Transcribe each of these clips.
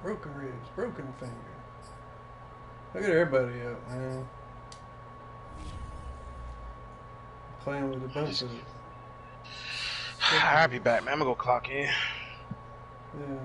Broken ribs, broken finger. Look at everybody up, man. Playing with a bunch of I'll be back, man. I'm gonna go clock in. yeah.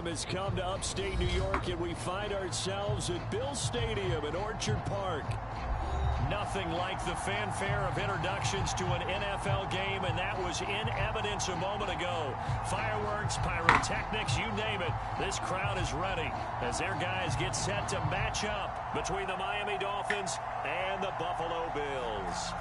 storm has come to upstate New York, and we find ourselves at Bill Stadium in Orchard Park. Nothing like the fanfare of introductions to an NFL game, and that was in evidence a moment ago. Fireworks, pyrotechnics, you name it. This crowd is ready as their guys get set to match up between the Miami Dolphins and the Buffalo Bills.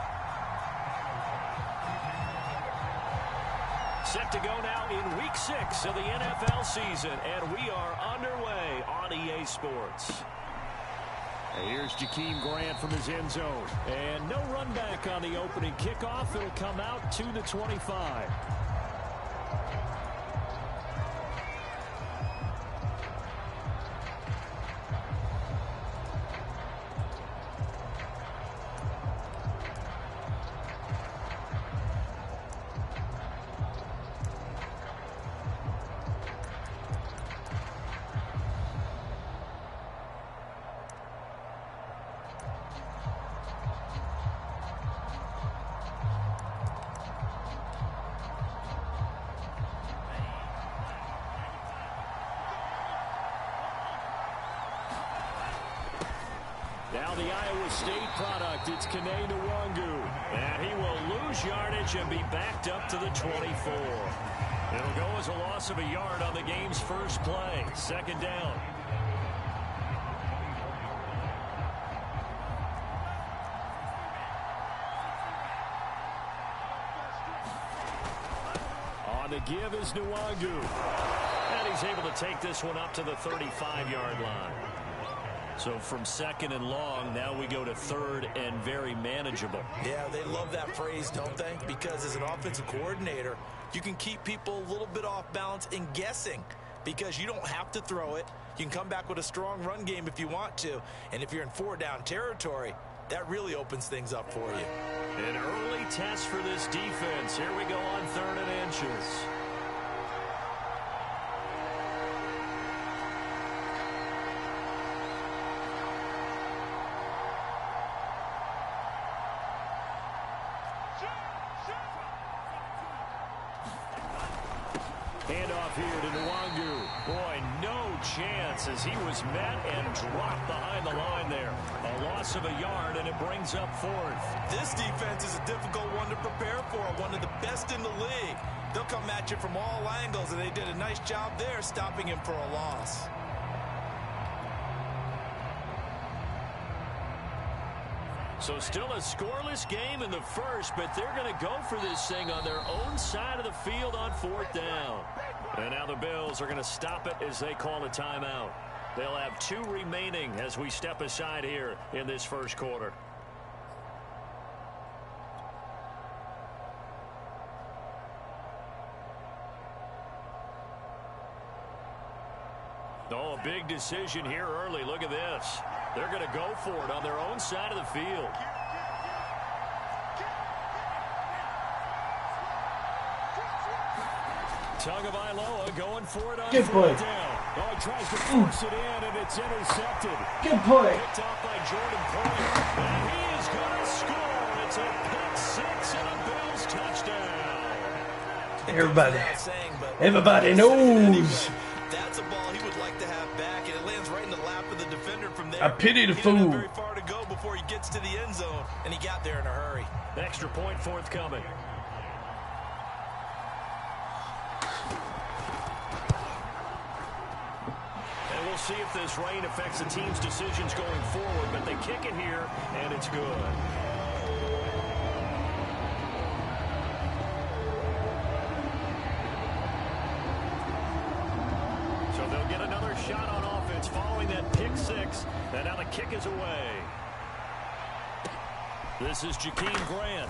Set to go now in Week 6 of the NFL season, and we are underway on EA Sports. And here's G.A.N. from his end zone. And no run back on the opening kickoff. It'll come out to the 25. Now the Iowa State product, it's G.A.N. And he will lose yardage and be backed up to the 24. It'll go as a loss of a yard on the game's first play. Second down. On the give is Nwangu. And he's able to take this one up to the 35-yard line. So from second and long, now we go to third and very manageable. Yeah, they love that phrase, don't they? Because as an offensive coordinator, you can keep people a little bit off balance and guessing because you don't have to throw it. You can come back with a strong run game if you want to. And if you're in 4-down territory, that really opens things up for you. An early test for this defense. Here we go on 3rd and inches. Handoff here to Nwangu. Boy, no chance as he was met and dropped behind the line there. A loss of a yard, and it brings up 4th. This defense is a difficult one to prepare for, one of the best in the league. They'll come at you from all angles, and they did a nice job there stopping him for a loss. So still a scoreless game in the first, but they're going to go for this thing on their own side of the field on 4th down. And now the Bills are going to stop it as they call a timeout. They'll have 2 remaining as we step aside here in this first quarter. Oh, a big decision here early. Look at this. They're going to go for it on their own side of the field. Tagovailoa going for it on 4th down. Oh, he tries to force it in, and it's intercepted. Good play. Picked off by Jordan Poyer. And he is going to score. It's a pick 6 and a Bills touchdown. Everybody knows. That's a ball he would like to have back, and it lands right in the lap of the defender from there. I pity the He fool. didn't have very far to go before he gets to the end zone, and he got there in a hurry. Extra point forthcoming. And we'll see if this rain affects the team's decisions going forward, but they kick it here, and it's good. Shot on offense following that pick 6, and now the kick is away. This is G.A.N.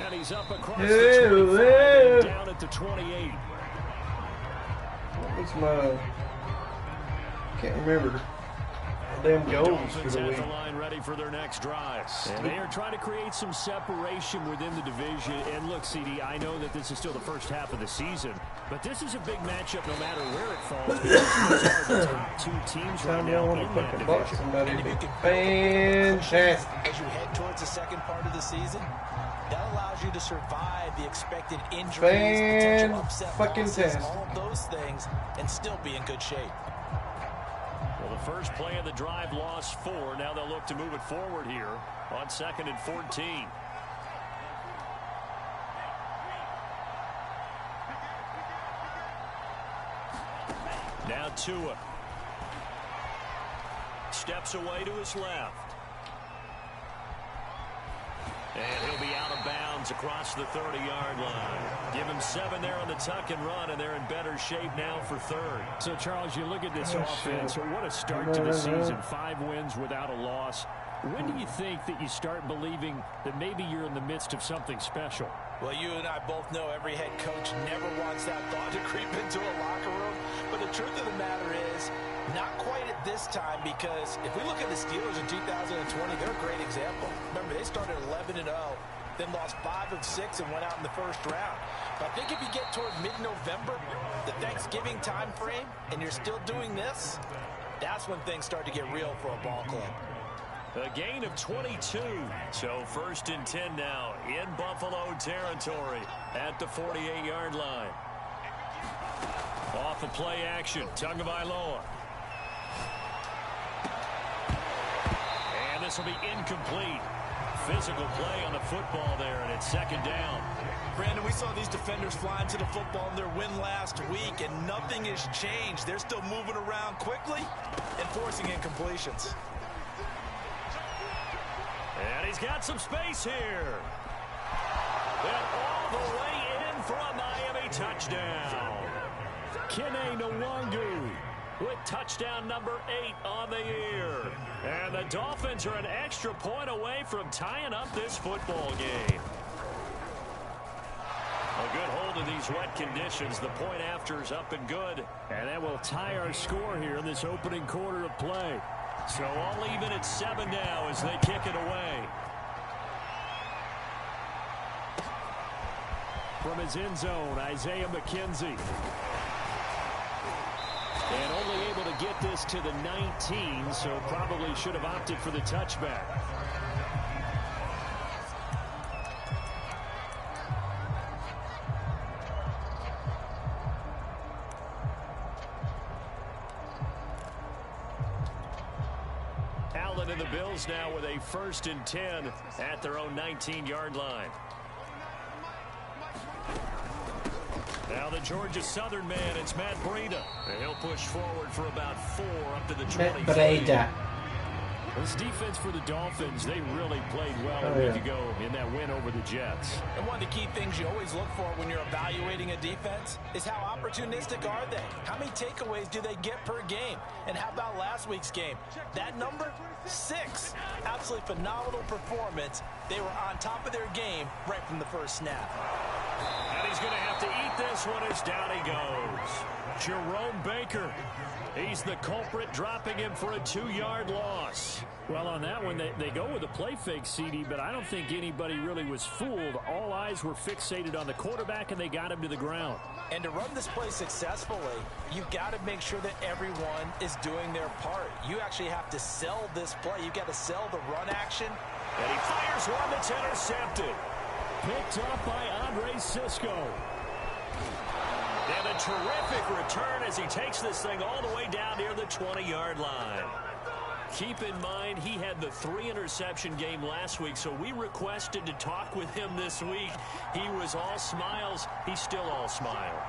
And he's up across the 25 and down at the 28. What's my... Can't remember. Damn goals for the week. The line ready for their next drive. And they are trying to create some separation within the division. And look, CD, I know that this is still the first half of the season, But this is a big matchup no matter where it falls, because these are the top two teams right now in that division. And if you can fantastic. As you head towards the second part of the season, that allows you to survive the expected injuries, potential upset losses, all of those things, and still be in good shape. Well, the first play of the drive lost 4. Now they'll look to move it forward here on 2nd and 14. Now Tua. Steps away to his left. And he'll be out of bounds across the 30-yard line. Give him 7 there on the tuck and run, and they're in better shape now for 3rd. So, Charles, you look at this offense. So what a start to the season. 5 wins without a loss. When do you think that you start believing that maybe you're in the midst of something special? Well, you and I both know every head coach never wants that thought to creep into a locker room. But the truth of the matter is, not quite at this time, because if we look at the Steelers in 2020, they're a great example. Remember, they started 11-0, then lost 5 of 6 and went out in the first round. But I think if you get toward mid-November, the Thanksgiving time frame, and you're still doing this, that's when things start to get real for a ball club. A gain of 22. So 1st and 10 now in Buffalo territory at the 48-yard line. Off of play action, Tagovailoa. And this will be incomplete. Physical play on the football there, and it's 2nd down. Brandon, we saw these defenders flying to the football in their win last week, and nothing has changed. They're still moving around quickly and forcing incompletions. And he's got some space here. And all the way in for a Miami touchdown. Kene Nwangu with touchdown number 8 on the year. And the Dolphins are an extra point away from tying up this football game. A good hold of these wet conditions. The point after is up and good. And that will tie our score here in this opening quarter of play. So all even at 7 now as they kick it away. From his end zone, Isaiah McKenzie. And only able to get this to the 19, so probably should have opted for the touchback. Allen and the Bills now with a 1st and 10 at their own 19-yard line. Now the Georgia Southern man, it's Matt Breida. And he'll push forward for about 4 up to the 20. Matt Breida. This defense for the Dolphins, they really played well a week ago in that win over the Jets. And one of the key things you always look for when you're evaluating a defense is how opportunistic are they? How many takeaways do they get per game? And how about last week's game? That number, 6. Absolutely phenomenal performance. They were on top of their game right from the first snap. And he's going to have to eat this one as down he goes. Jerome Baker. He's the culprit, dropping him for a 2-yard loss. Well, on that one, they go with a play fake, CD, but I don't think anybody really was fooled. All eyes were fixated on the quarterback, and they got him to the ground. And to run this play successfully, you've got to make sure that everyone is doing their part. You actually have to sell this play. You've got to sell the run action. And he fires one that's intercepted. Picked up by Andre Sisco. And a terrific return as he takes this thing all the way down near the 20-yard line. Keep in mind, he had the 3-interception game last week, so we requested to talk with him this week. He was all smiles. He's still all smile.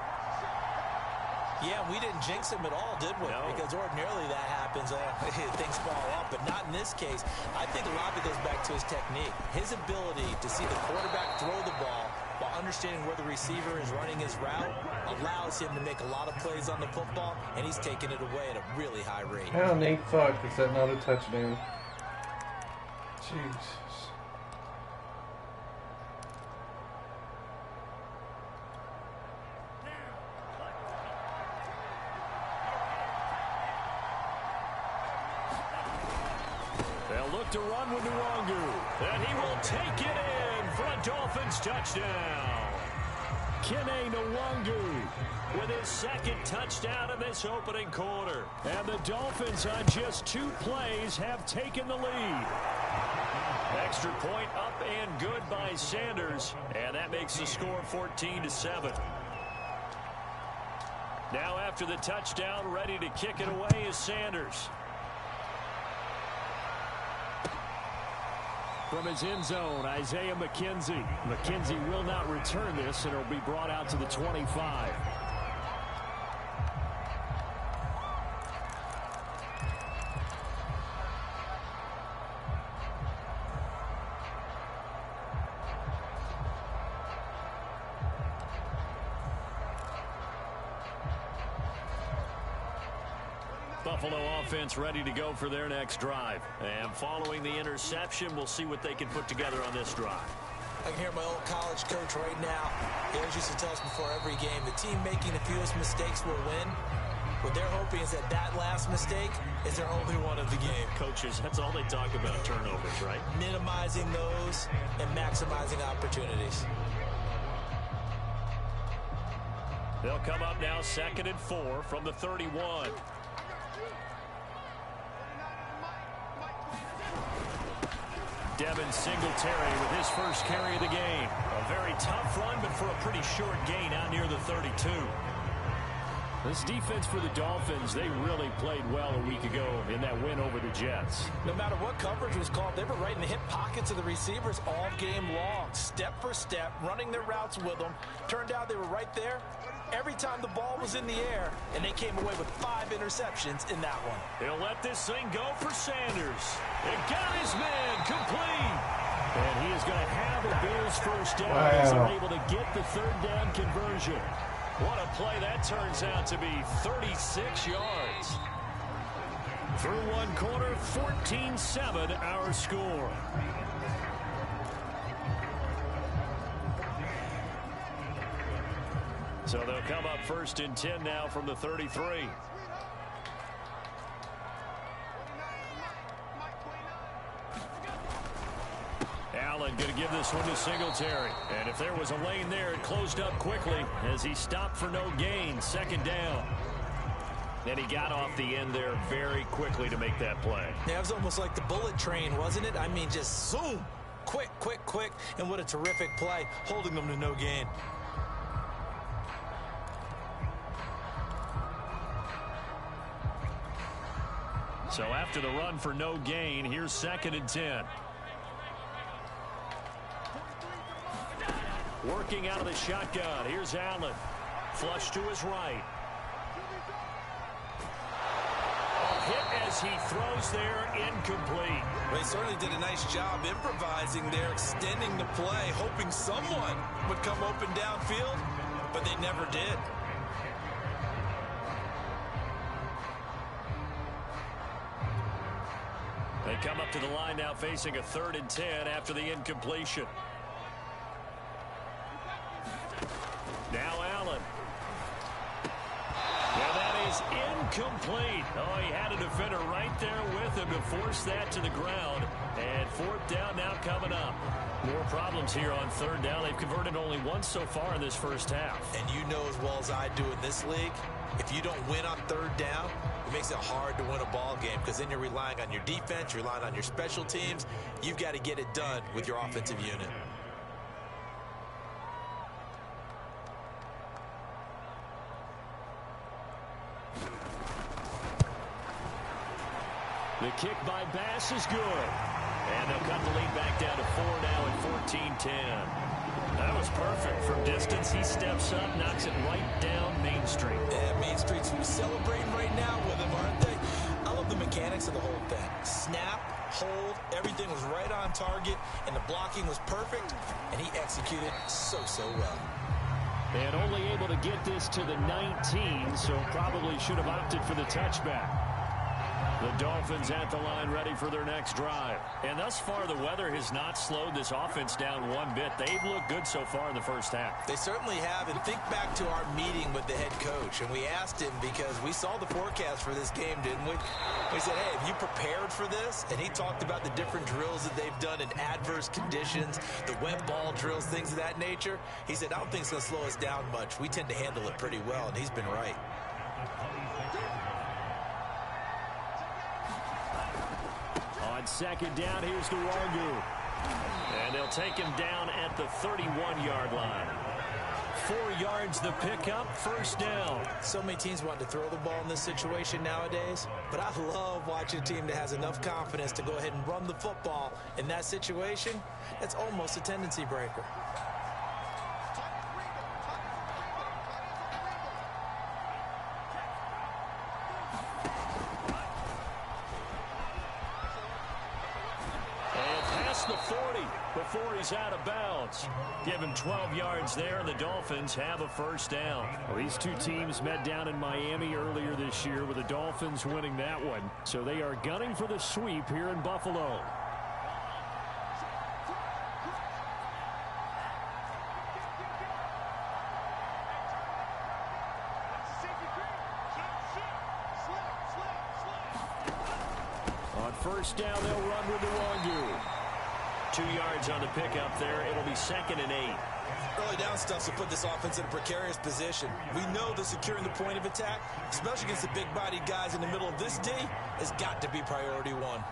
Yeah, we didn't jinx him at all, did we? No. Because ordinarily that happens. Things fall off, but not in this case. I think a lot of it goes back to his technique. His ability to see the quarterback throw the ball while understanding where the receiver is running his route allows him to make a lot of plays on the football, and he's taking it away at a really high rate. How neat fuck is that not a touchdown? Jesus. They'll look to run with Nwangu, and he will take it in for a Dolphins touchdown. Kene Nwangu with his second touchdown in this opening quarter. And the Dolphins on just 2 plays have taken the lead. Extra point up and good by Sanders. And that makes the score 14-7. Now after the touchdown, ready to kick it away is Sanders. From his end zone, Isaiah McKenzie. McKenzie will not return this, and it'll be brought out to the 25. Buffalo offense ready to go for their next drive. And following the interception, we'll see what they can put together on this drive. I can hear my old college coach right now. He always used to tell us before every game, the team making the fewest mistakes will win. What they're hoping is that that last mistake is their only one of the game. Coaches, that's all they talk about, turnovers, right? Minimizing those and maximizing opportunities. They'll come up now 2nd and 4 from the 31. Devin Singletary with his first carry of the game. A very tough run, but for a pretty short gain out near the 32. This defense for the Dolphins, they really played well a week ago in that win over the Jets. No matter what coverage was called, they were right in the hip pockets of the receivers all game long. Step for step, running their routes with them. Turned out they were right there every time the ball was in the air, and they came away with 5 interceptions in that one. He'll let this thing go for Sanders. It got his man complete. And he is going to have a Bills first down as they're able to get the 3rd down conversion. What a play that turns out to be, 36 yards. Through one quarter, 14-7 our score. So they'll come up 1st and 10 now from the 33. Allen going to give this one to Singletary. And if there was a lane there, it closed up quickly as he stopped for no gain. 2nd down. And he got off the end there very quickly to make that play. Yeah, it was almost like the bullet train, wasn't it? I mean, just zoom. Quick, quick, quick. And what a terrific play, holding them to no gain. So after the run for no gain, here's 2nd and 10. Working out of the shotgun. Here's Allen. Flush to his right. Hit as he throws there, incomplete. Well, he certainly did a nice job improvising there, extending the play, hoping someone would come open downfield, but they never did. They come up to the line now facing a 3rd and 10 after the incompletion. Now Allen. And that is incomplete. Oh, he had a defender right there with him to force that to the ground. And 4th down now coming up. More problems here on 3rd down. They've converted only once so far in this first half. And you know as well as I do in this league, if you don't win on 3rd down, it makes it hard to win a ball game because then you're relying on your defense, you're relying on your special teams. You've got to get it done with your offensive unit. The kick by Bass is good. And they'll cut the lead back down to 4 now at 14-10. That was perfect. From distance, he steps up, knocks it right down Main Street. Yeah, Main Street's celebrating right now with him, aren't they? I love the mechanics of the whole thing. Snap, hold, everything was right on target, and the blocking was perfect, and he executed so well. And only able to get this to the 19, so probably should have opted for the touchback. The Dolphins at the line ready for their next drive. And thus far, the weather has not slowed this offense down one bit. They've looked good so far in the first half. They certainly have. And think back to our meeting with the head coach. And we asked him because we saw the forecast for this game, didn't we? We said, hey, have you prepared for this? And he talked about the different drills that they've done in adverse conditions, the wet ball drills, things of that nature. He said, I don't think it's going to slow us down much. We tend to handle it pretty well, and he's been right. On second down, here's the Wangu. And they'll take him down at the 31-yard line. 4 yards the pickup, first down. So many teams want to throw the ball in this situation nowadays, but I love watching a team that has enough confidence to go ahead and run the football. In that situation, that's almost a tendency breaker. The 40 before he's out of bounds. Give him 12 yards there, and the Dolphins have a first down. Well, these two teams met down in Miami earlier this year with the Dolphins winning that one. So they are gunning for the sweep here in Buffalo. On first down, they'll run with the Wangu. 2 yards on the pickup there. It'll be 2nd and 8. Early down stuff to put this offense in a precarious position. We know that securing the point of attack, especially against the big-bodied guys in the middle of this D, has got to be priority one.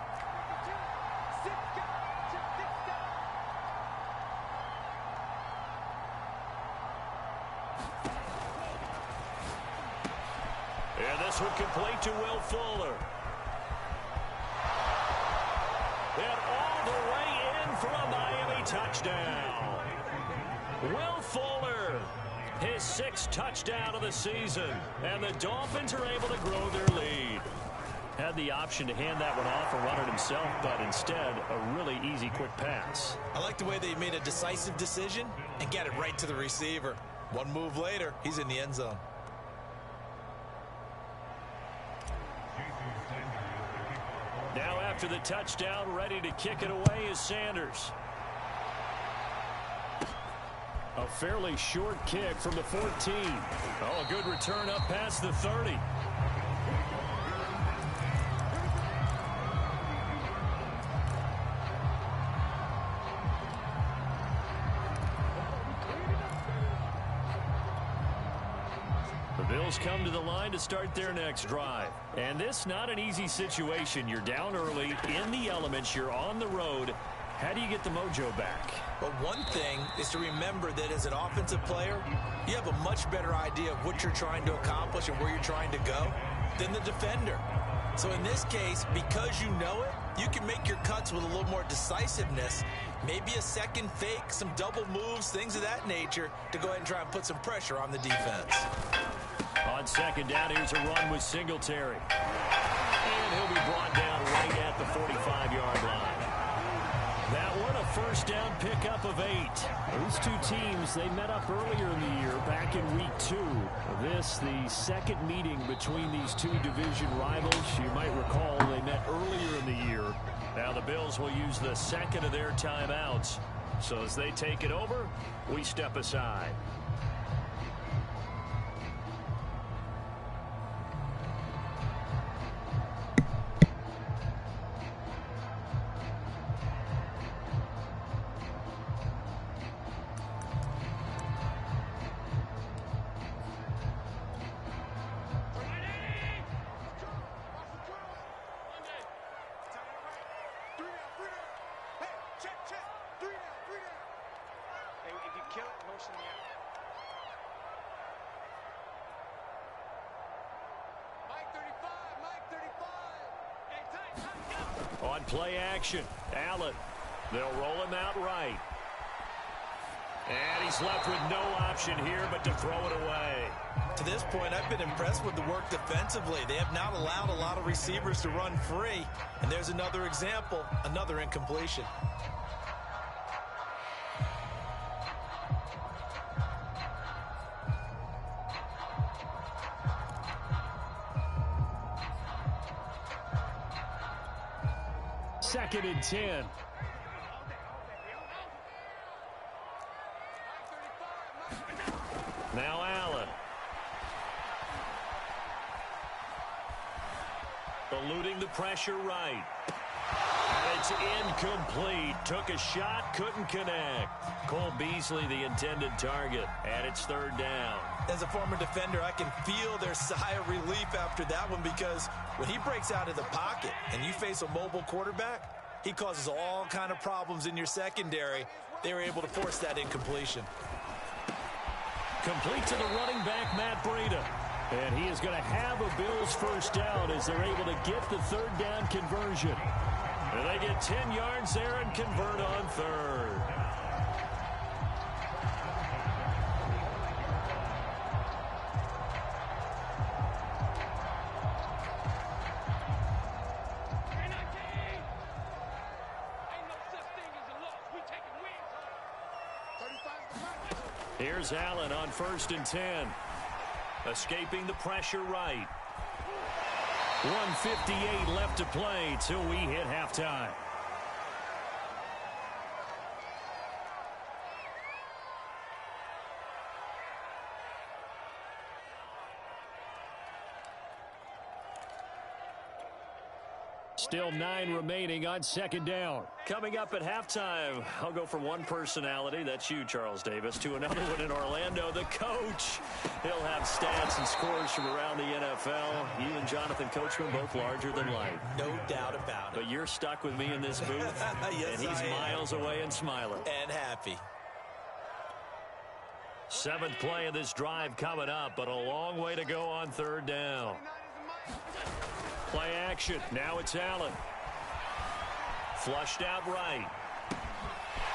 And this one complete to Will Fuller. And all the way in for a Miami touchdown. Will Fuller, his 6th touchdown of the season. And the Dolphins are able to grow their lead. Had the option to hand that one off and run it himself, but instead, a really easy, quick pass. I like the way they made a decisive decision and get it right to the receiver. One move later, he's in the end zone. Now after the touchdown, ready to kick it away is Sanders. A fairly short kick from the 14. Oh, a good return up past the 30. The Bills come to the line to start their next drive. And this not an easy situation. You're down early, in the elements, you're on the road. How do you get the mojo back? Well, one thing is to remember that as an offensive player, you have a much better idea of what you're trying to accomplish and where you're trying to go than the defender. So in this case, because you know it, you can make your cuts with a little more decisiveness. Maybe a second fake, some double moves, things of that nature to go ahead and try and put some pressure on the defense. On second down, here's a run with Singletary. And he'll be brought down right at the 45-yard line. That one, a first down pickup of 8. These two teams, they met up earlier in the year, back in week 2. This, the second meeting between these two division rivals. You might recall they met earlier in the year. Now the Bills will use the second of their timeouts. So as they take it over, we step aside. On play action, Allen. They'll roll him out right. And he's left with no option here but to throw it away. To this point, I've been impressed with the work defensively. They have not allowed a lot of receivers to run free. And there's another example, another incompletion. 2nd and 10. Now Allen. Eluding the pressure right. And it's incomplete. Took a shot, couldn't connect. Cole Beasley, the intended target, and it's 3rd down. As a former defender, I can feel their sigh of relief after that one, because when he breaks out of the pocket and you face a mobile quarterback, he causes all kind of problems in your secondary. They were able to force that incompletion. Complete to the running back, Matt Breida. And he is going to have a Bills first down as they're able to get the 3rd down conversion. And they get 10 yards there and convert on 3rd. Here's Allen on 1st and 10. Escaping the pressure right. 1:58 left to play till we hit halftime. Still 9 remaining on 2nd down. Coming up at halftime, I'll go from one personality, that's you, Charles Davis, to another one in Orlando, the coach. He'll have stats and scores from around the NFL. You and Jonathan Coachman both larger than life. No doubt about it. But you're stuck with me in this booth, yes, and he's miles away and smiling. And happy. 7th play of this drive coming up, but a long way to go on 3rd down. Play action. Now it's Allen. Flushed out right.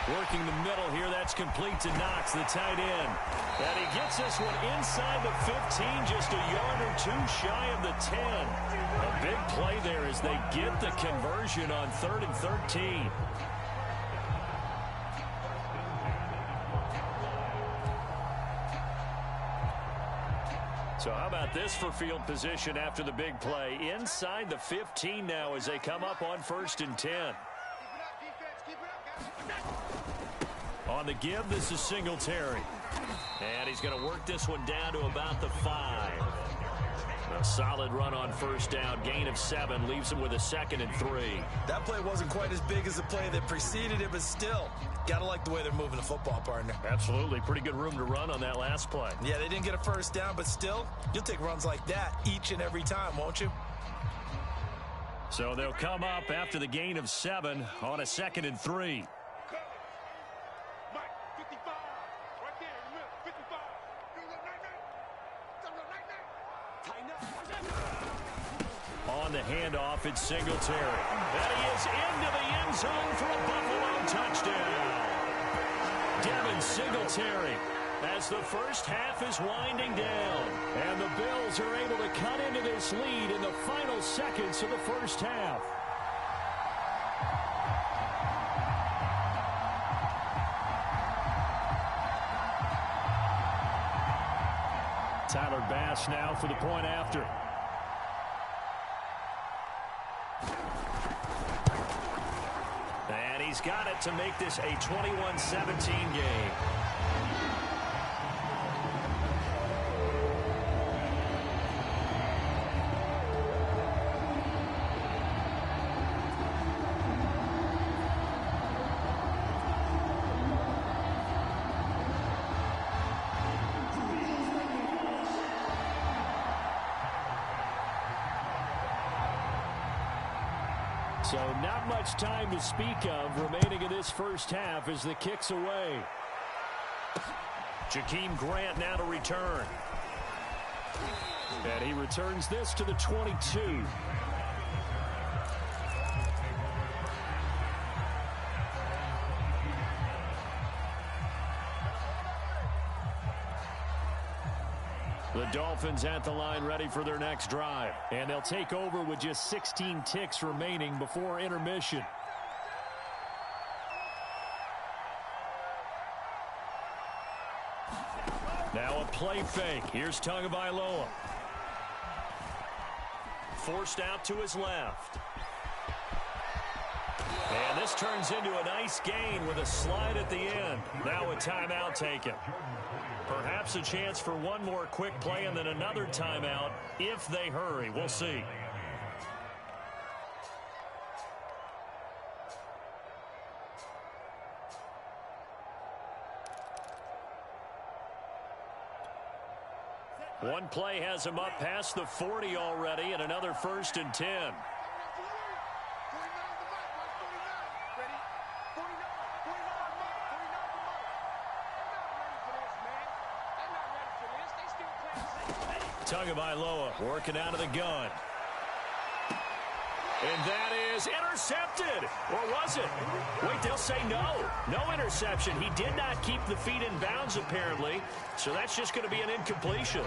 Working the middle here. That's complete to Knox, the tight end. And he gets this one inside the 15, just a yard or 2 shy of the 10. A big play there as they get the conversion on 3rd and 13. So how about this for field position after the big play? Inside the 15 now as they come up on 1st and 10. On the give, this is Singletary. And he's going to work this one down to about the 5. A solid run on 1st down. Gain of 7 leaves him with a 2nd and 3. That play wasn't quite as big as the play that preceded it, but still, got to like the way they're moving the football, partner. Absolutely. Pretty good room to run on that last play. Yeah, they didn't get a 1st down, but still, you'll take runs like that each and every time, won't you? So they'll come up after the gain of 7 on a 2nd and 3. On the handoff, it's Singletary. And he is into the end zone for a Buffalo touchdown. Devin Singletary as the first half is winding down. And the Bills are able to cut into this lead in the final seconds of the first half. Tyler Bass now for the point after. And he's got it to make this a 21-17 game. So not much time to speak of remaining in this first half as the kick's away. Jakeem Grant now to return. And he returns this to the 22. The Dolphins at the line ready for their next drive. And they'll take over with just 16 ticks remaining before intermission. Now a play fake. Here's Tagovailoa. Forced out to his left. This turns into a nice gain with a slide at the end. Now a timeout taken. Perhaps a chance for one more quick play and then another timeout if they hurry. We'll see. One play has him up past the 40 already, and another 1st and 10. Tagovailoa working out of the gun. And that is intercepted. Or was it? Wait, they'll say no. No interception. He did not keep the feet in bounds, apparently. So that's just going to be an incompletion.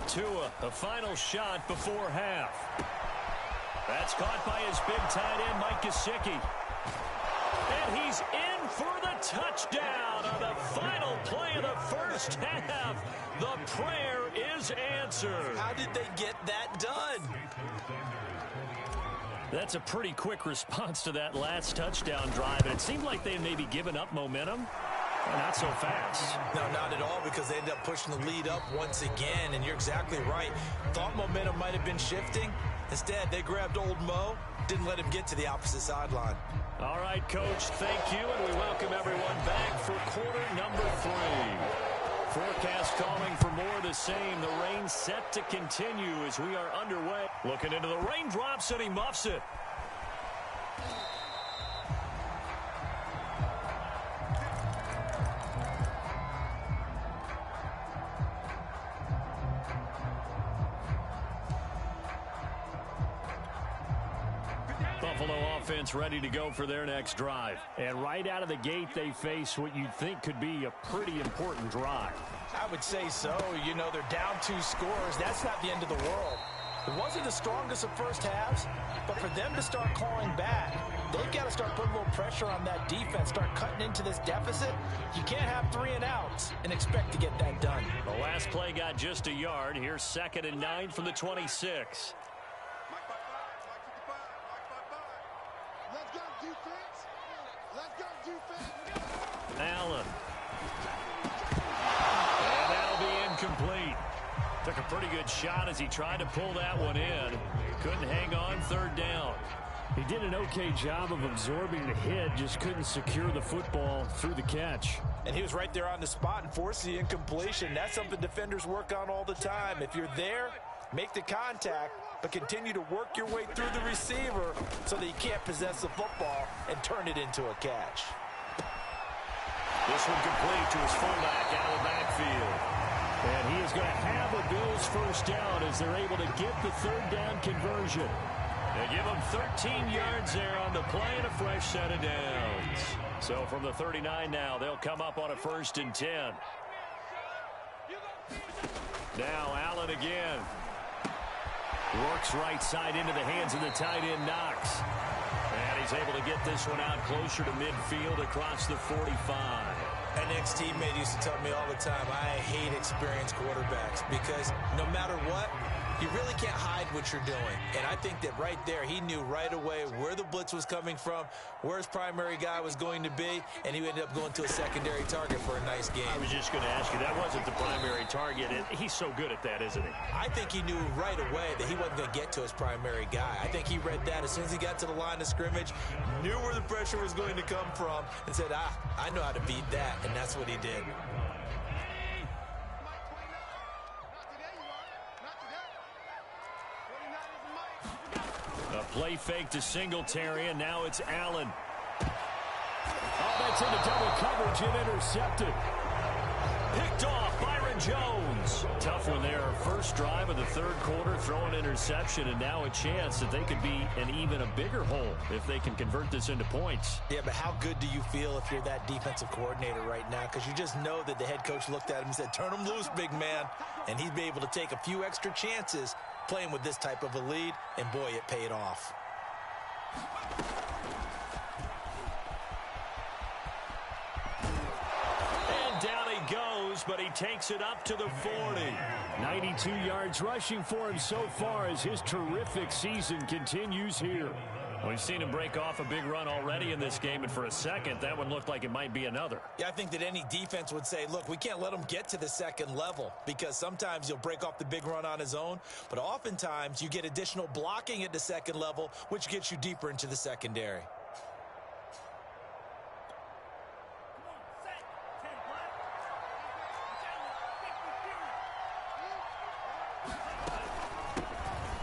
Tua, the final shot before half. That's caught by his big tight end, Mike Gesicki. And he's in for the touchdown on the final play of the first half. The prayer is answered. How did they get that done? That's a pretty quick response to that last touchdown drive. And it seemed like they had maybe given up momentum. Not so fast. No, not at all, because they ended up pushing the lead up once again, and you're exactly right. Thought momentum might have been shifting. Instead, they grabbed old Mo, didn't let him get to the opposite sideline. All right, Coach, thank you, and we welcome everyone back for quarter number 3. Forecast calling for more of the same. The rain set to continue as we are underway. Looking into the raindrops, and he muffs it. Buffalo offense ready to go for their next drive. And right out of the gate, they face what you'd think could be a pretty important drive. I would say so. You know, they're down 2 scores. That's not the end of the world. It wasn't the strongest of first halves, but for them to start clawing back, they've got to start putting a little pressure on that defense, start cutting into this deficit. You can't have 3 and outs and expect to get that done. The last play got just a yard. Here's 2nd and 9 from the 26. Allen. And that'll be incomplete. Took a pretty good shot as he tried to pull that one in. Couldn't hang on, 3rd down. He did an okay job of absorbing the hit, just couldn't secure the football through the catch. And he was right there on the spot and forced the incompletion. That's something defenders work on all the time. If you're there, make the contact, but continue to work your way through the receiver so that you can't possess the football and turn it into a catch. This one complete to his fullback out of the backfield. And he is going to have a Bills first down as they're able to get the 3rd down conversion. They give him 13 yards there on the play and a fresh set of downs. So from the 39 now, they'll come up on a 1st and 10. Now Allen again. Works right side into the hands of the tight end Knox. And he's able to get this one out closer to midfield across the 45. An ex-teammate used to tell me all the time, I hate experienced quarterbacks because no matter what, you really can't hide what you're doing. And I think that right there, he knew right away where the blitz was coming from, where his primary guy was going to be, and he ended up going to a secondary target for a nice game. I was just going to ask you, that wasn't the primary target. He's so good at that, isn't he? I think he knew right away that he wasn't going to get to his primary guy. I think he read that as soon as he got to the line of scrimmage, knew where the pressure was going to come from, and said, I know how to beat that, and that's what he did. A play fake to Singletary, and now it's Allen. Oh, that's into double coverage and intercepted. Picked off. Byron Aaron Jones. Tough one there. First drive of the third quarter, throwing interception, and now a chance that they could be in even a bigger hole if they can convert this into points. Yeah, but how good do you feel if you're that defensive coordinator right now? Because you just know that the head coach looked at him and said, turn him loose, big man. And he'd be able to take a few extra chances playing with this type of a lead, and boy, it paid off. Down he goes, but he takes it up to the 40. 92 yards rushing for him so far as his terrific season continues here. We've seen him break off a big run already in this game, and for a second, that one looked like it might be another. Yeah, I think that any defense would say, look, we can't let him get to the second level, because sometimes he'll break off the big run on his own, but oftentimes you get additional blocking at the second level, which gets you deeper into the secondary.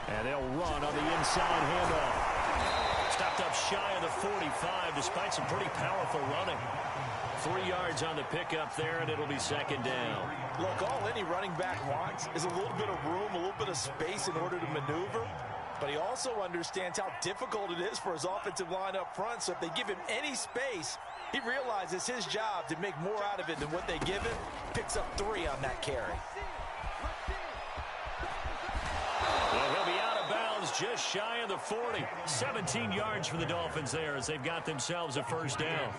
And they'll run on the inside handoff. Stopped up shy of the 45 despite some pretty powerful running. 3 yards on the pickup there, and it'll be second down. Look, all any running back wants is a little bit of room, a little bit of space in order to maneuver. But he also understands how difficult it is for his offensive line up front. So if they give him any space, he realizes his job to make more out of it than what they give him. Picks up 3 on that carry. Well, he'll be out of bounds just shy of the 40. 17 yards for the Dolphins there as they've got themselves a first down.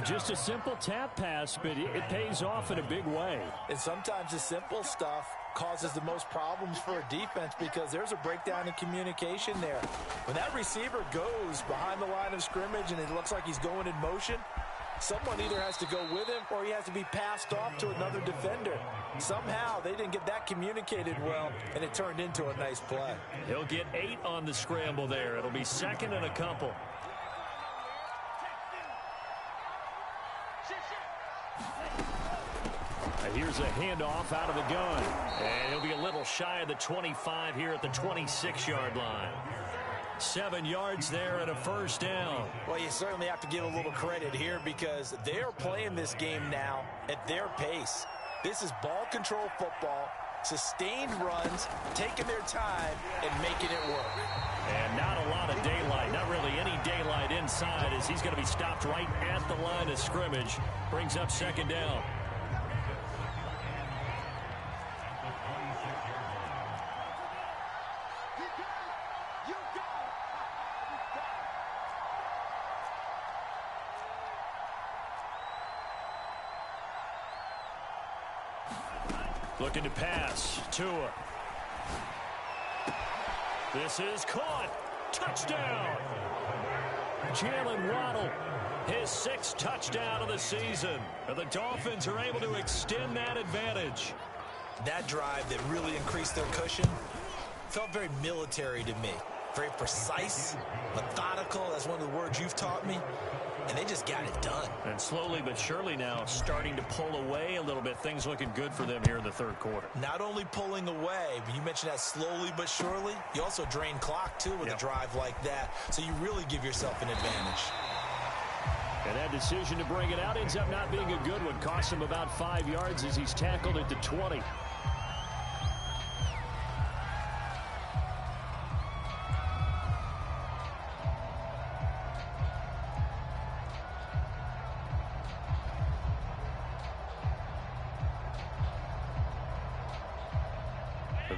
Just a simple tap pass, but it pays off in a big way. And sometimes the simple stuff causes the most problems for a defense because there's a breakdown in communication there. When that receiver goes behind the line of scrimmage and it looks like he's going in motion, someone either has to go with him or he has to be passed off to another defender. Somehow they didn't get that communicated well, and it turned into a nice play. He'll get 8 on the scramble there. It'll be second and a couple. And here's a handoff out of the gun. And he'll be a little shy of the 25 here at the 26-yard line. 7 yards there and a first down. Well, you certainly have to give a little credit here because they're playing this game now at their pace. This is ball control football, sustained runs, taking their time, and making it work. And not a lot of daylight, not really any daylight inside as he's going to be stopped right at the line of scrimmage. Brings up second down. Looking to pass. Tua. This is caught. Touchdown. Jalen Waddle, his 6th touchdown of the season. And the Dolphins are able to extend that advantage. That drive that really increased their cushion felt very military to me. Very precise, methodical. That's one of the words you've taught me. And they just got it done. And slowly but surely now starting to pull away a little bit. Things looking good for them here in the third quarter. Not only pulling away, but you mentioned that slowly but surely. You also drain clock, too, with a drive like that. So you really give yourself an advantage. And that decision to bring it out ends up not being a good one. Costs him about 5 yards as he's tackled at the 20.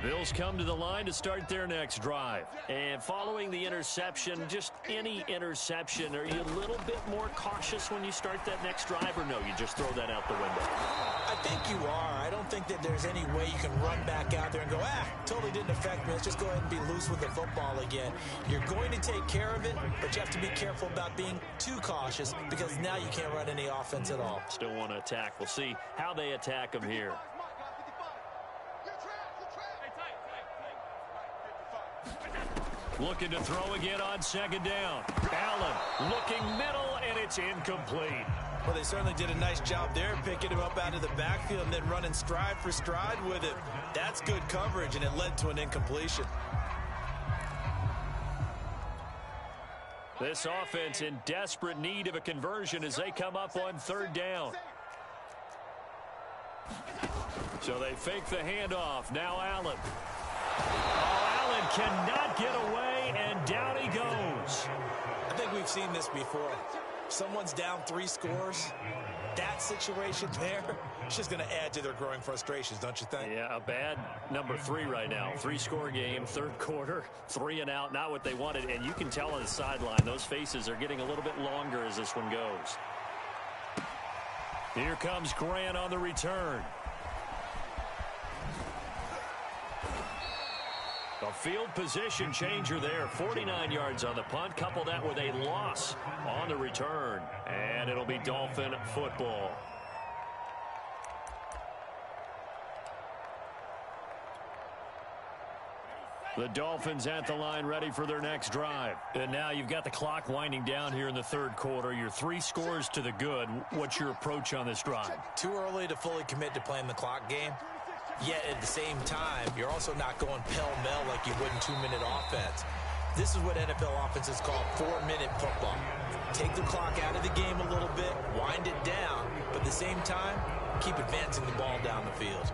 Bills come to the line to start their next drive. And following the interception, just any interception, are you a little bit more cautious when you start that next drive, or no, you just throw that out the window? I think you are. I don't think that there's any way you can run back out there and go, totally didn't affect me. Let's just go ahead and be loose with the football again. You're going to take care of it, but you have to be careful about being too cautious because now you can't run any offense at all. Still want to attack. We'll see how they attack them here. Looking to throw again on second down. Allen looking middle, and it's incomplete. Well, they certainly did a nice job there, picking him up out of the backfield and then running stride for stride with it. That's good coverage, and it led to an incompletion. This offense in desperate need of a conversion as they come up on third down. So they fake the handoff. Now Allen. Oh, Allen cannot get away, and down he goes. I think we've seen this before. Someone's down 3 scores. That situation there, it's just going to add to their growing frustrations, don't you think? Yeah, a bad number 3 right now. 3-score game, third quarter, 3 and out, not what they wanted. And you can tell on the sideline, those faces are getting a little bit longer as this one goes. Here comes Grant on the return. A field position changer there. 49 yards on the punt. Couple that with a loss on the return. And it'll be Dolphin football. The Dolphins at the line ready for their next drive. And now you've got the clock winding down here in the third quarter. You're 3 scores to the good. What's your approach on this drive? Too early to fully commit to playing the clock game. Yet at the same time, you're also not going pell-mell like you would in 2-minute offense. This is what NFL offenses call 4-minute football. Take the clock out of the game a little bit, wind it down, but at the same time, keep advancing the ball down the field.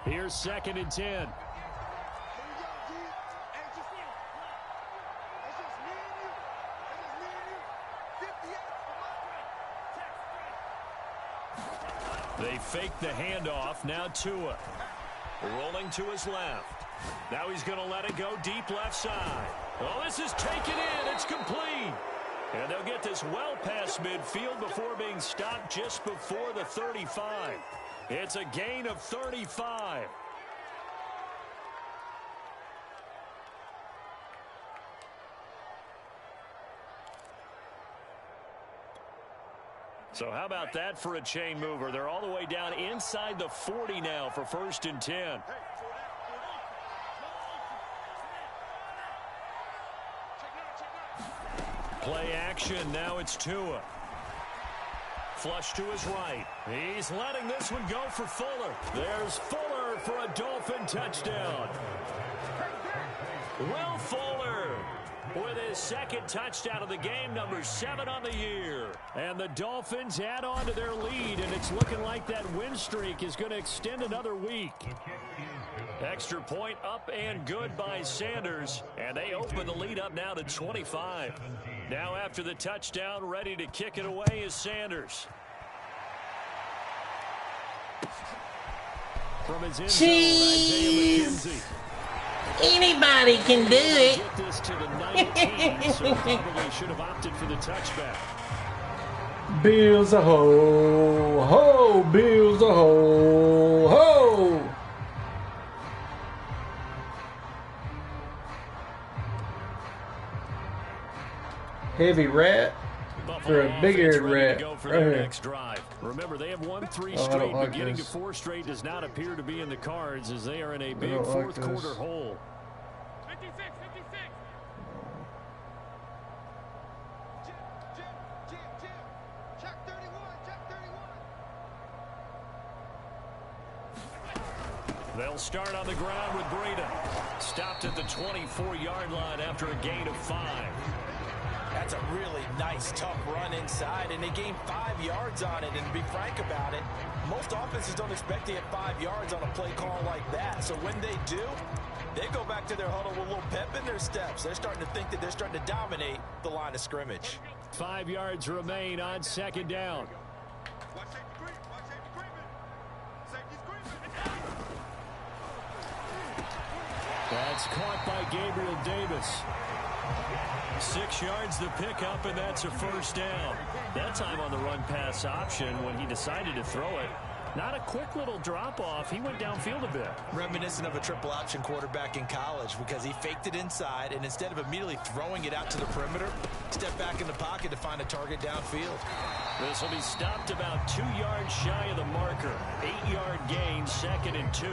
Here's 2nd and 10. They fake the handoff. Now Tua. Rolling to his left. Now he's going to let it go deep left side. Oh, this is taken in. It's complete. And they'll get this well past midfield before being stopped just before the 35. It's a gain of 35. So how about that for a chain mover? They're all the way down inside the 40 now for 1st and 10. Play action. Now it's Tua. Flush to his right. He's letting this one go for Fuller. There's Fuller for a Dolphin touchdown. Will Fuller with his 2nd touchdown of the game, number 7 on the year. And the Dolphins add on to their lead, and it's looking like that win streak is going to extend another week. Extra point up and good by Sanders, and they open the lead up now to 25. Now after the touchdown, ready to kick it away is Sanders. From his end zone, Isaiah McKenzie. Anybody can do it. Get this to the 19, so probably should have opted for the touchback. Bills a ho, ho, Bills a ho, ho. Heavy rat for a big-eared rat. Right here. Next drive. Remember, they have won 3 straight, but getting to 4 straight does not appear to be in the cards as they are in a big fourth quarter hole. 56. Check 31. They'll start on the ground with Breida. Stopped at the 24-yard line after a gain of 5. That's a really nice, tough run inside, and they gained 5 yards on it. And to be frank about it, most offenses don't expect to get 5 yards on a play call like that. So when they do, they go back to their huddle with a little pep in their steps. They're starting to think that they're starting to dominate the line of scrimmage. 5 yards remain on 2nd down. That's caught by Gabriel Davis. 6 yards the pickup, and that's a 1st down. That time on the run-pass option when he decided to throw it. Not a quick little drop-off. He went downfield a bit. Reminiscent of a triple option quarterback in college because he faked it inside, and instead of immediately throwing it out to the perimeter, stepped back in the pocket to find a target downfield. This will be stopped about 2 yards shy of the marker. 8-yard gain, 2nd and 2.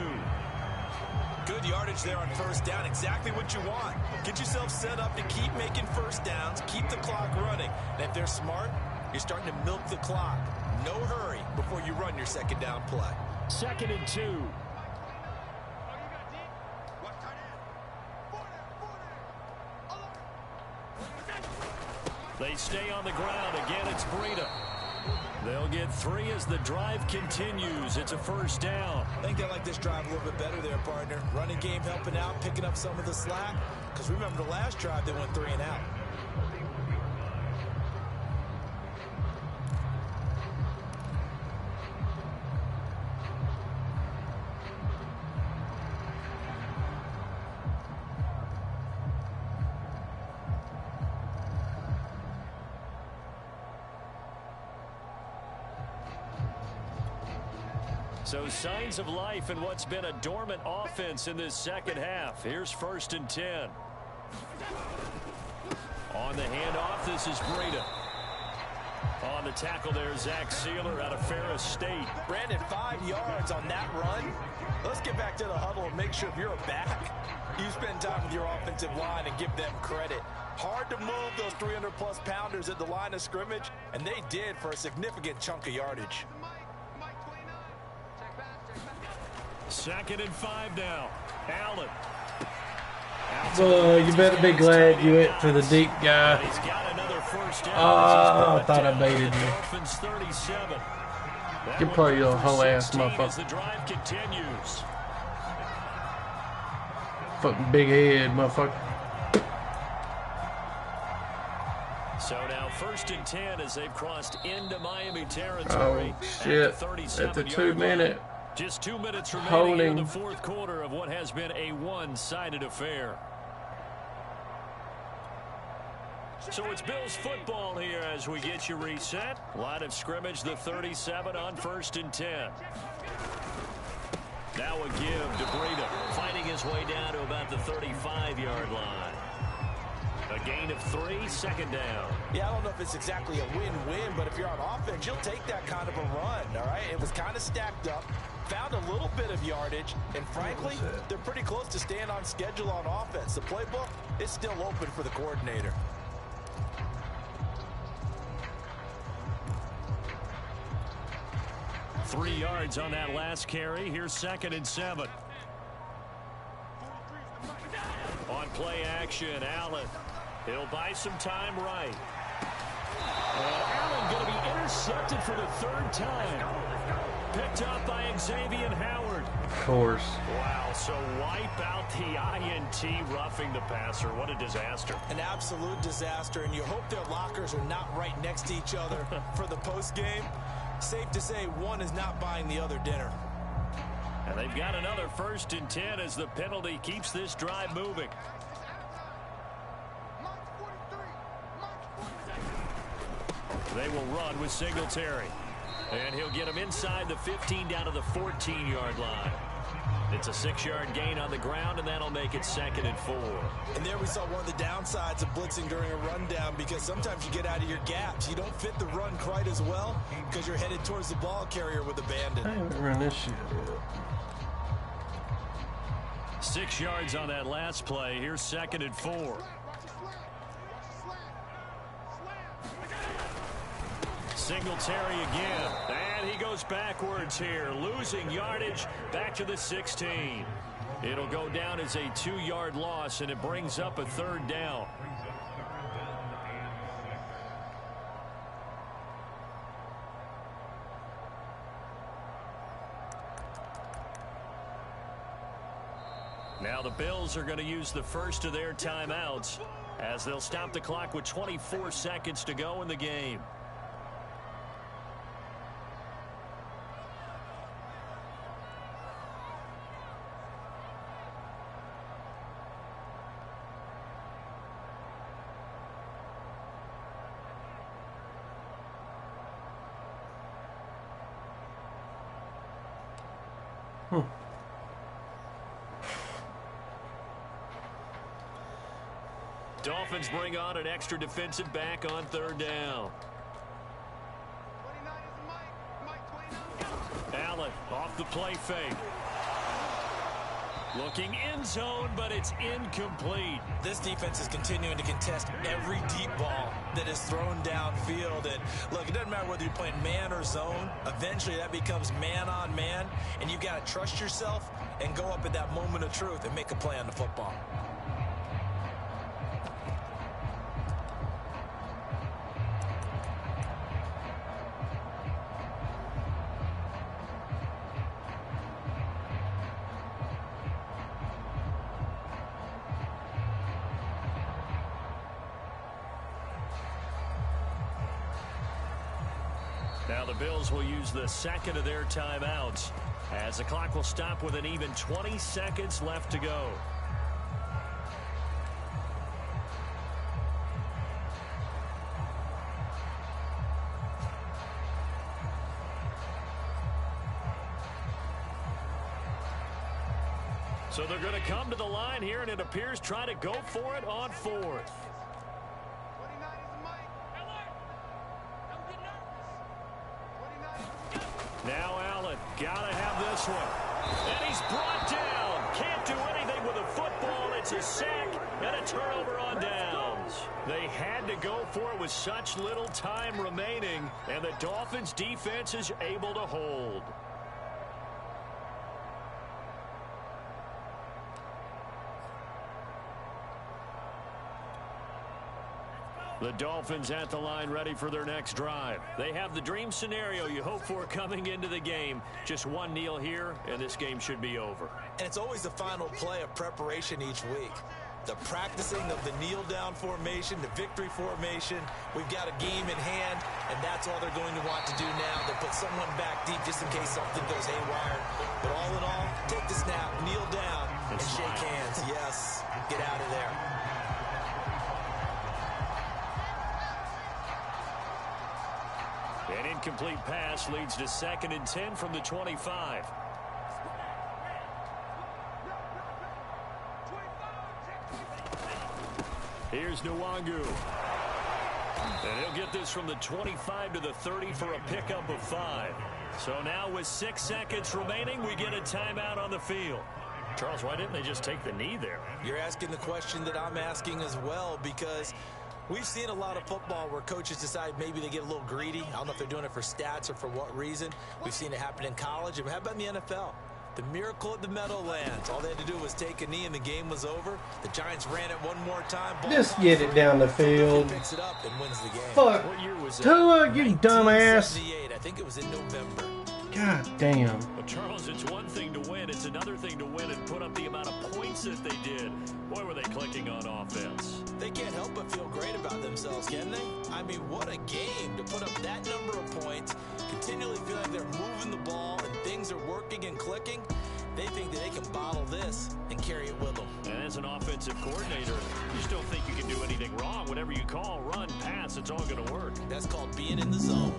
Good yardage there on 1st down. Exactly what you want. Get yourself set up to keep making 1st downs, keep the clock running. And if they're smart, you're starting to milk the clock. No hurry before you run your 2nd down play. 2nd and 2. They stay on the ground. Again, it's Breida. They'll get 3 as the drive continues. It's a first down. I think they like this drive a little bit better there, partner. Running game helping out, picking up some of the slack. Because remember the last drive, they went 3 and out. So signs of life in what's been a dormant offense in this second half. Here's 1st and 10. On the handoff, this is Breida. On the tackle there, Zach Sealer out of Ferris State. Brandon, 5 yards on that run. Let's get back to the huddle and make sure if you're a back, you spend time with your offensive line and give them credit. Hard to move those 300-plus pounders at the line of scrimmage, and they did for a significant chunk of yardage. 2nd and 5 now. Allen. Well, you better be glad you went for the deep guy. He's got another first down. Oh, I thought I baited you. Dolphins 37. You probably your whole ass The motherfucker. drive continues. Fucking big head, motherfucker. So now 1st and 10 as they've crossed into Miami territory. Oh, shit. At the 2-minute. Just 2 minutes remaining Holding. in the 4th quarter of what has been a one-sided affair. So it's Bills football here as we get you reset. Line of scrimmage, the 37 on 1st and 10. Now a give to Breida, fighting his way down to about the 35-yard line. A gain of 3, 2nd down. Yeah, I don't know if it's exactly a win-win, but if you're on offense, you'll take that kind of a run, all right? It was kind of stacked up, found a little bit of yardage, and frankly, they're pretty close to staying on schedule on offense. The playbook is still open for the coordinator. Three yards on that last carry. Here's 2nd and 7. On play action, Allen. He'll buy some time right. And Allen going to be intercepted for the 3rd time. Picked up by Xavier Howard. Of course. Wow, so wipe out the INT, roughing the passer. What a disaster. An absolute disaster, and you hope their lockers are not right next to each other for the postgame. Safe to say one is not buying the other dinner. And they've got another 1st and 10 as the penalty keeps this drive moving. They will run with Singletary. And he'll get him inside the 15 down to the 14-yard line. It's a 6-yard gain on the ground, and that'll make it 2nd and 4. And there we saw one of the downsides of blitzing during a rundown, because sometimes you get out of your gaps. You don't fit the run quite as well because you're headed towards the ball carrier with abandon. I haven't run this shit yet. 6 yards on that last play. Here's 2nd and 4. Singletary again, and he goes backwards here, losing yardage back to the 16. It'll go down as a 2-yard loss, and it brings up a 3rd down. Now the Bills are going to use the first of their timeouts as they'll stop the clock with 24 seconds to go in the game. Dolphins bring on an extra defensive back on 3rd down. Allen off the play fake. Looking end zone, but it's incomplete. This defense is continuing to contest every deep ball that is thrown downfield. And look, it doesn't matter whether you're playing man or zone. Eventually that becomes man on man, and you've got to trust yourself and go up at that moment of truth and make a play on the football. Now the Bills will use the second of their timeouts as the clock will stop with an even 20 seconds left to go. So they're going to come to the line here, and it appears try to go for it on fourth. Now Allen, gotta have this one. And he's brought down. Can't do anything with a football. It's a sack and a turnover on downs. They had to go for it with such little time remaining, and the Dolphins defense is able to hold. The Dolphins at the line ready for their next drive. They have the dream scenario you hope for coming into the game. Just one kneel here, and this game should be over. And it's always the final play of preparation each week. The practicing of the kneel-down formation, the victory formation. We've got a game in hand, and that's all they're going to want to do now. They'll put someone back deep just in case something goes haywire. But all in all, take the snap, kneel down, and shake hands. Yes, get out of there. An incomplete pass leads to 2nd and 10 from the 25. Here's Nwangu. And he'll get this from the 25 to the 30 for a pickup of 5. So now with 6 seconds remaining, we get a timeout on the field. Charles, why didn't they just take the knee there? You're asking the question that I'm asking as well, because we've seen a lot of football where coaches decide maybe they get a little greedy. I don't know if they're doing it for stats or for what reason. We've seen it happen in college. And how about in the NFL? The miracle at the Meadowlands. All they had to do was take a knee and the game was over. The Giants ran it one more time. Just get it down the field. Picks it up and wins the game. Fuck. What year was that? Tua, you dumbass. 1978. I think it was in November. God damn. Well, Charles, it's one thing to win. It's another thing to win and put up the amount of points that they did. Boy, were they clicking on offense. They can't help but feel great about themselves, can they? I mean, what a game to put up that number of points, continually feel like they're moving the ball and things are working and clicking. They think that they can bottle this and carry it with them. And as an offensive coordinator, you just don't think you can do anything wrong. Whatever you call, run, pass, it's all going to work. That's called being in the zone.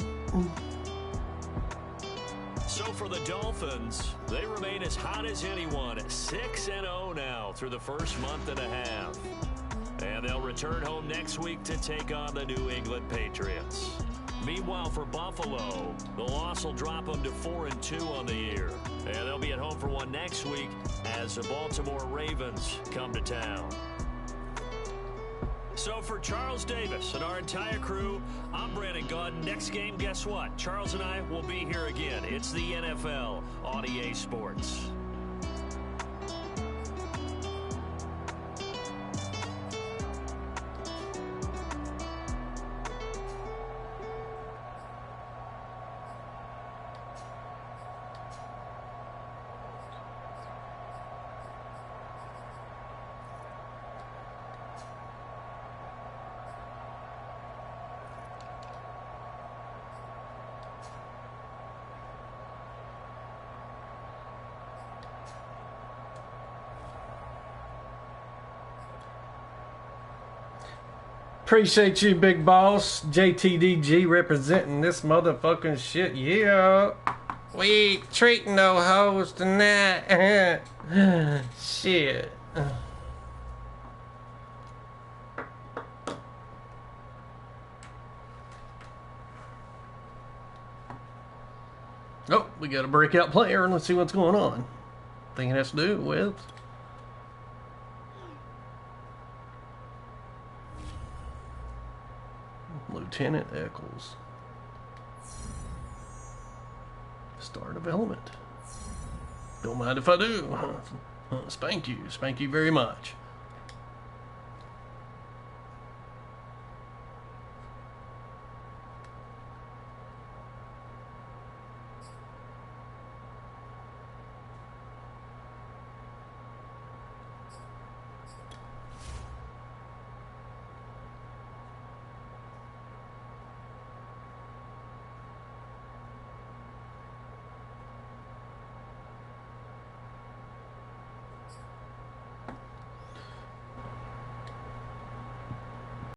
So for the Dolphins, they remain as hot as anyone, 6-0 now through the first month and a half. And they'll return home next week to take on the New England Patriots. Meanwhile, for Buffalo, the loss will drop them to 4-2 on the year. And they'll be at home for one next week as the Baltimore Ravens come to town. So for Charles Davis and our entire crew, I'm Brandon Gunn. Next game, guess what? Charles and I will be here again. It's the NFL on EA Sports. Appreciate you, big boss. JTDG representing this motherfucking shit. Yeah. We ain't treating no hoes tonight. Shit. Oh, we got a breakout player. Let's see what's going on. I think it has to do with Lieutenant Eccles. Start development. Don't mind if I do. Spank you very much.